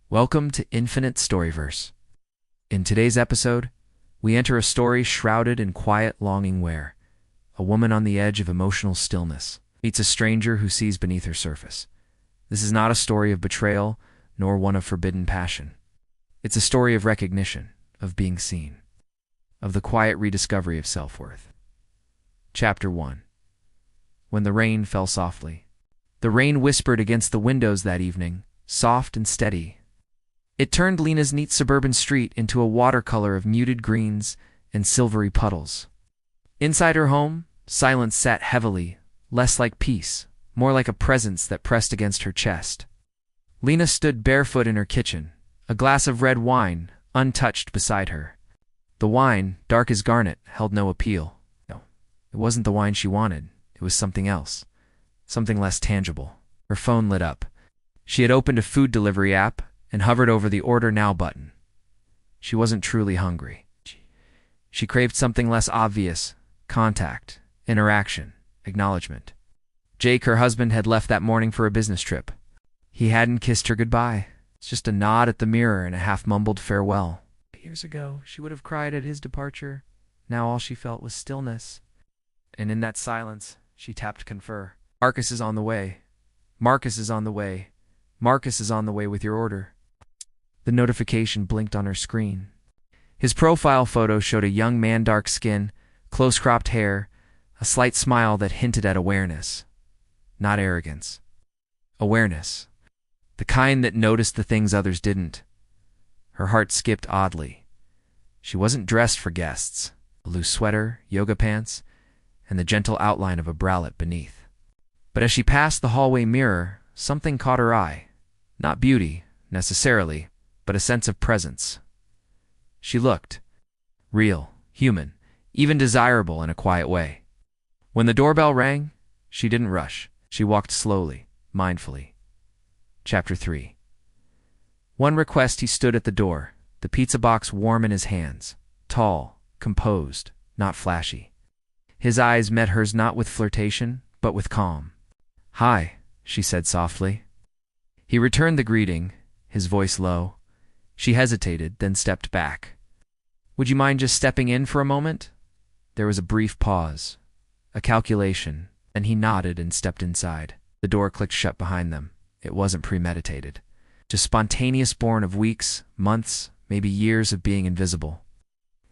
Welcome to Infinite Storyverse. In today's episode, we enter a story shrouded in quiet longing where a woman on the edge of emotional stillness meets a stranger who sees beneath her surface. This is not a story of betrayal, nor one of forbidden passion. It's a story of recognition, of being seen, of the quiet rediscovery of self-worth. Chapter 1. When the rain fell softly. The rain whispered against the windows that evening, soft and steady. It turned Lena's neat suburban street into a watercolor of muted greens and silvery puddles. Inside her home, silence sat heavily, less like peace, more like a presence that pressed against her chest. Lena stood barefoot in her kitchen, a glass of red wine, untouched beside her. The wine, dark as garnet, held no appeal. No, it wasn't the wine she wanted. It was something else, something less tangible. Her phone lit up. She had opened a food delivery app and hovered over the Order Now button. She wasn't truly hungry. She craved something less obvious: contact, interaction, acknowledgement. Jake, her husband, had left that morning for a business trip. He hadn't kissed her goodbye. It's just a nod at the mirror and a half-mumbled farewell. Years ago, she would have cried at his departure. Now all she felt was stillness. And in that silence, she tapped confer. Marcus is on the way. Marcus is on the way. Marcus is on the way with your order. The notification blinked on her screen. His profile photo showed a young man, dark skin, close-cropped hair, a slight smile that hinted at awareness. Not arrogance. Awareness. The kind that noticed the things others didn't. Her heart skipped oddly. She wasn't dressed for guests. A loose sweater, yoga pants, and the gentle outline of a bralette beneath. But as she passed the hallway mirror, something caught her eye. Not beauty, necessarily, but a sense of presence. She looked. Real, human, even desirable in a quiet way. When the doorbell rang, she didn't rush. She walked slowly, mindfully. Chapter 3. One request: he stood at the door, the pizza box warm in his hands. Tall, composed, not flashy. His eyes met hers not with flirtation, but with calm. "Hi," she said softly. He returned the greeting, his voice low. She hesitated, then stepped back. "Would you mind just stepping in for a moment?" There was a brief pause, a calculation, then he nodded and stepped inside. The door clicked shut behind them. It wasn't premeditated. Just spontaneous, born of weeks, months, maybe years of being invisible.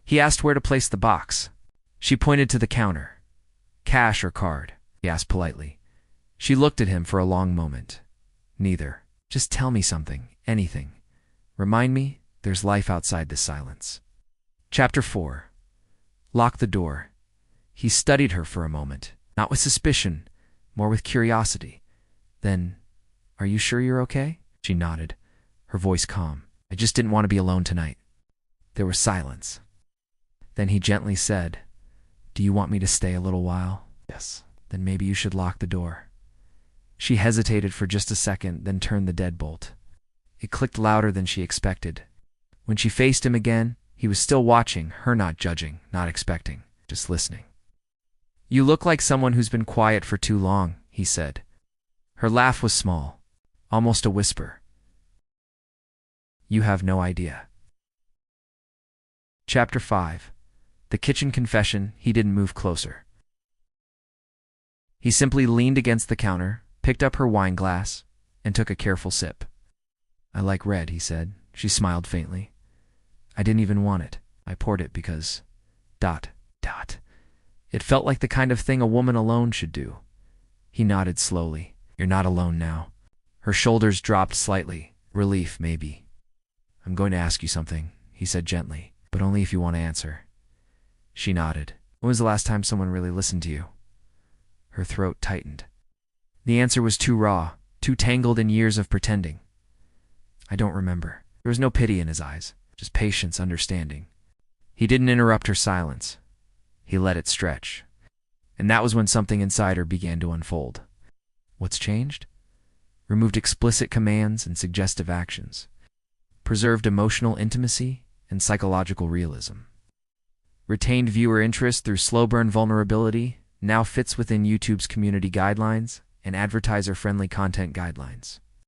He asked where to place the box. She pointed to the counter. "Cash or card?" he asked politely. She looked at him for a long moment. "Neither. Just tell me something, anything. Remind me there's life outside this silence." Chapter 4. Lock the door. He studied her for a moment, not with suspicion, more with curiosity. Then, "Are you sure you're okay?" She nodded, her voice calm. "I just didn't want to be alone tonight." There was silence. Then he gently said, "Do you want me to stay a little while?" "Yes." "Then maybe you should lock the door." She hesitated for just a second, then turned the deadbolt. It clicked louder than she expected. When she faced him again, he was still watching, her not judging, not expecting, just listening. "You look like someone who's been quiet for too long," he said. Her laugh was small, almost a whisper. "You have no idea." Chapter 5. The kitchen confession. He didn't move closer. He simply leaned against the counter, picked up her wine glass, and took a careful sip. "I like red," he said. She smiled faintly. "I didn't even want it. I poured it because... ... It felt like the kind of thing a woman alone should do." He nodded slowly. "You're not alone now." Her shoulders dropped slightly. Relief, maybe. "I'm going to ask you something," he said gently, "but only if you want to answer." She nodded. "When was the last time someone really listened to you?" Her throat tightened. The answer was too raw, too tangled in years of pretending. "I don't remember." There was no pity in his eyes, just patience, understanding. He didn't interrupt her silence. He let it stretch. And that was when something inside her began to unfold. What's changed? Removed explicit commands and suggestive actions. Preserved emotional intimacy and psychological realism. Retained viewer interest through slow burn vulnerability, now fits within YouTube's community guidelines and advertiser-friendly content guidelines.